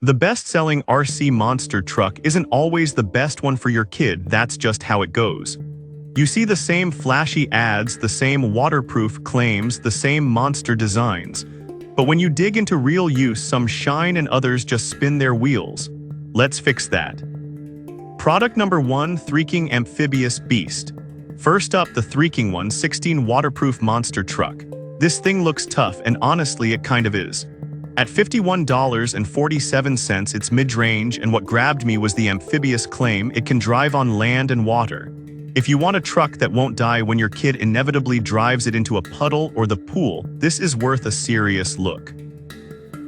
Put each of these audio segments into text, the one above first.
The best-selling RC monster truck isn't always the best one for your kid, that's just how it goes. You see the same flashy ads, the same waterproof claims, the same monster designs. But when you dig into real use, some shine and others just spin their wheels. Let's fix that. Product number 1, Thriing Amphibious Beast. First up, the Thriing 116 waterproof monster truck. This thing looks tough, and honestly it kind of is. At $51.47 it's mid-range, and what grabbed me was the amphibious claim it can drive on land and water. If you want a truck that won't die when your kid inevitably drives it into a puddle or the pool, this is worth a serious look.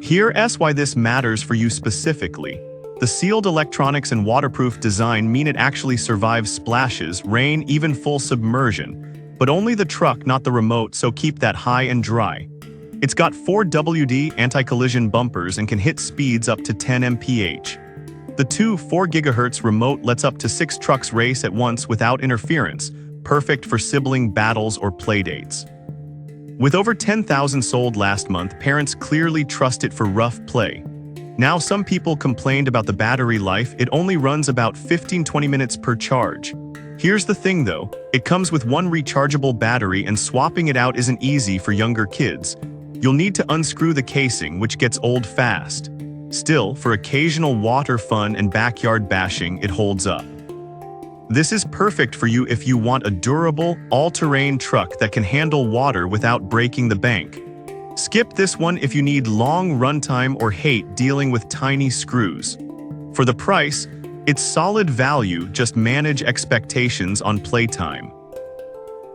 Here's why this matters for you specifically. The sealed electronics and waterproof design mean it actually survives splashes, rain, even full submersion. But only the truck, not the remote, so keep that high and dry. It's got 4 WD anti-collision bumpers and can hit speeds up to 10 mph. The 4 GHz remote lets up to 6 trucks race at once without interference, perfect for sibling battles or playdates. With over 10,000 sold last month, parents clearly trust it for rough play. Now some people complained about the battery life. It only runs about 15-20 minutes per charge. Here's the thing though, it comes with one rechargeable battery and swapping it out isn't easy for younger kids. You'll need to unscrew the casing, which gets old fast. Still, for occasional water fun and backyard bashing, it holds up. This is perfect for you if you want a durable, all-terrain truck that can handle water without breaking the bank. Skip this one if you need long runtime or hate dealing with tiny screws. For the price, it's solid value, just manage expectations on playtime.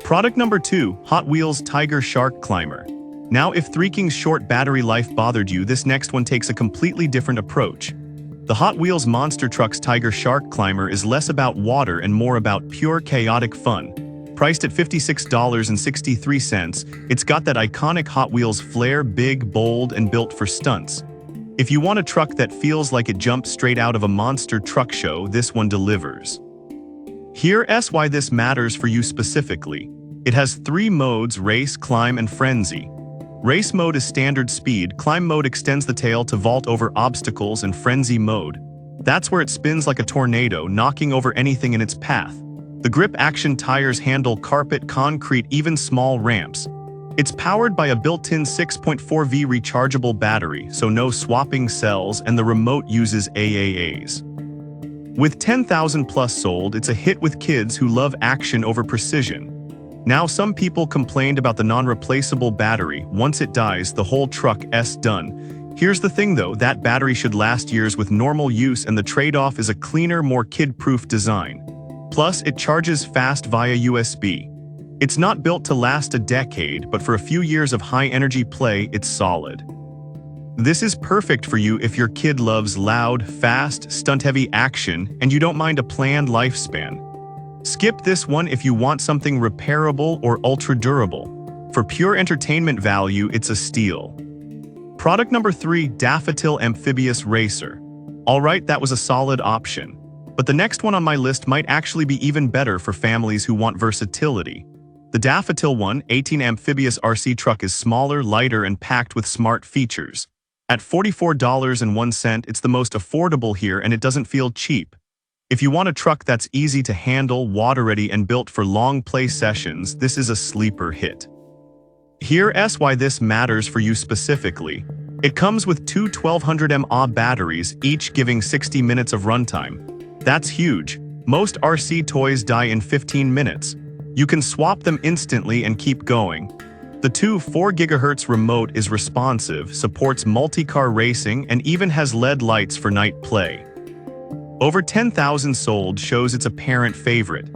Product number 2, Hot Wheels Tiger Shark Climber. Now, if Thriing's short battery life bothered you, this next one takes a completely different approach. The Hot Wheels Monster Truck's Tiger Shark Climber is less about water and more about pure chaotic fun. Priced at $56.63, it's got that iconic Hot Wheels flair, big, bold, and built for stunts. If you want a truck that feels like it jumped straight out of a monster truck show, this one delivers. Here's why this matters for you specifically. It has 3 modes: race, climb, and frenzy. Race mode is standard speed, climb mode extends the tail to vault over obstacles, and frenzy mode. That's where it spins like a tornado, knocking over anything in its path. The grip action tires handle carpet, concrete, even small ramps. It's powered by a built-in 6.4V rechargeable battery, so no swapping cells, and the remote uses AAAs. With 10,000 plus sold, it's a hit with kids who love action over precision. Now some people complained about the non-replaceable battery. Once it dies, the whole truck's done. Here's the thing though, that battery should last years with normal use, and the trade-off is a cleaner, more kid-proof design. Plus, it charges fast via USB. It's not built to last a decade, but for a few years of high-energy play, it's solid. This is perfect for you if your kid loves loud, fast, stunt-heavy action, and you don't mind a planned lifespan. Skip this one if you want something repairable or ultra-durable. For pure entertainment value, it's a steal. Product number 3, Daffodil Amphibious Racer. Alright, that was a solid option. But the next one on my list might actually be even better for families who want versatility. The Daffodil 118 Amphibious RC truck is smaller, lighter, and packed with smart features. At $44.01, it's the most affordable here, and it doesn't feel cheap. If you want a truck that's easy to handle, water-ready, and built for long play sessions, this is a sleeper hit. Here's why this matters for you specifically. It comes with 2 1200 mAh batteries, each giving 60 minutes of runtime. That's huge. Most RC toys die in 15 minutes. You can swap them instantly and keep going. The 4 GHz remote is responsive, supports multi-car racing, and even has LED lights for night play. Over 10,000 sold shows it's a parent favorite.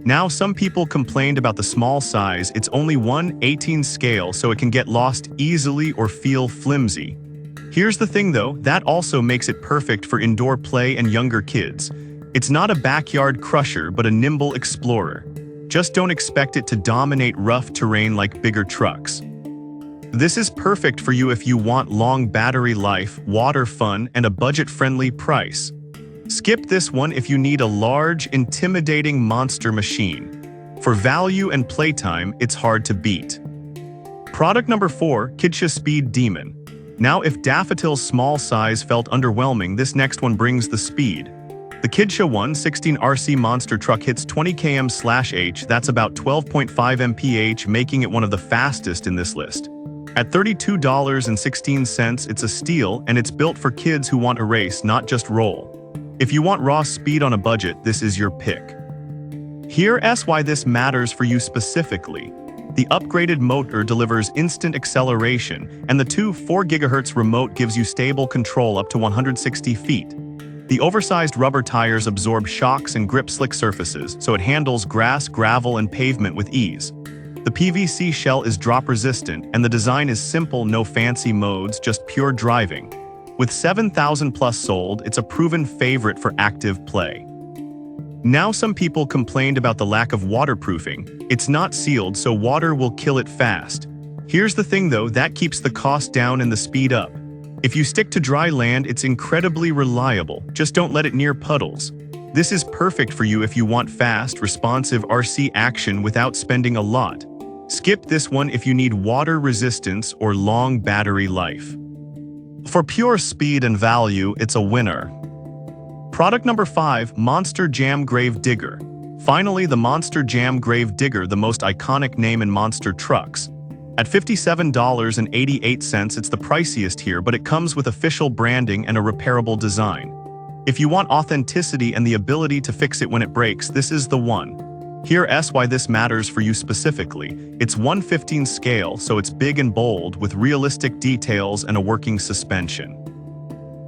Now some people complained about the small size. It's only 1/18 scale, so it can get lost easily or feel flimsy. Here's the thing though, that also makes it perfect for indoor play and younger kids. It's not a backyard crusher, but a nimble explorer. Just don't expect it to dominate rough terrain like bigger trucks. This is perfect for you if you want long battery life, water fun, and a budget-friendly price. Skip this one if you need a large, intimidating monster machine. For value and playtime, it's hard to beat. Product number 4, Kitcha Speed Demon. Now if Daffodil's small size felt underwhelming, this next one brings the speed. The Kitcha 116RC monster truck hits 20 km/h, that's about 12.5 mph, making it one of the fastest in this list. At $32.16, it's a steal, and it's built for kids who want to race, not just roll. If you want raw speed on a budget, this is your pick. Here's why this matters for you specifically. The upgraded motor delivers instant acceleration, and the 4 GHz remote gives you stable control up to 160 feet. The oversized rubber tires absorb shocks and grip slick surfaces, so it handles grass, gravel, and pavement with ease. The PVC shell is drop-resistant, and the design is simple, no fancy modes, just pure driving. With 7,000 plus sold, it's a proven favorite for active play. Now some people complained about the lack of waterproofing. It's not sealed, so water will kill it fast. Here's the thing though, that keeps the cost down and the speed up. If you stick to dry land, it's incredibly reliable. Just don't let it near puddles. This is perfect for you if you want fast, responsive RC action without spending a lot. Skip this one if you need water resistance or long battery life. For pure speed and value, it's a winner. Product number 5, Monster Jam Grave Digger. Finally, the Monster Jam Grave Digger, the most iconic name in monster trucks. At $57.88, it's the priciest here, but it comes with official branding and a repairable design. If you want authenticity and the ability to fix it when it breaks, this is the one. Here's why this matters for you specifically. It's 1/15 scale, so it's big and bold, with realistic details and a working suspension.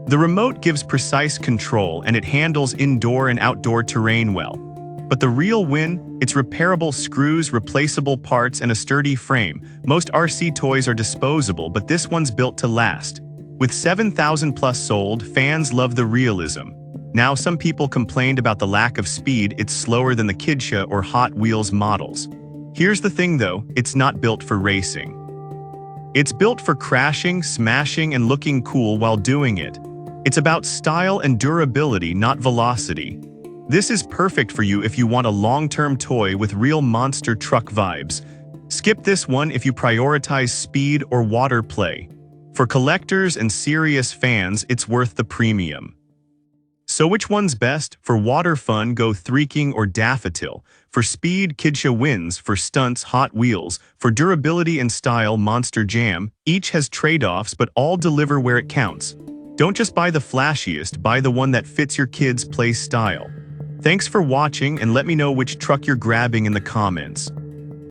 The remote gives precise control, and it handles indoor and outdoor terrain well. But the real win? It's repairable screws, replaceable parts, and a sturdy frame. Most RC toys are disposable, but this one's built to last. With 7,000 plus sold, fans love the realism. Now some people complained about the lack of speed. It's slower than the Kitcha or Hot Wheels models. Here's the thing though, it's not built for racing. It's built for crashing, smashing, and looking cool while doing it. It's about style and durability, not velocity. This is perfect for you if you want a long-term toy with real monster truck vibes. Skip this one if you prioritize speed or water play. For collectors and serious fans, it's worth the premium. So which one's best? For water fun, go Thriing or Daffodil. For speed, Kitcha wins. For stunts, Hot Wheels. For durability and style, Monster Jam. Each has trade-offs, but all deliver where it counts. Don't just buy the flashiest, buy the one that fits your kids' play style. Thanks for watching, and let me know which truck you're grabbing in the comments.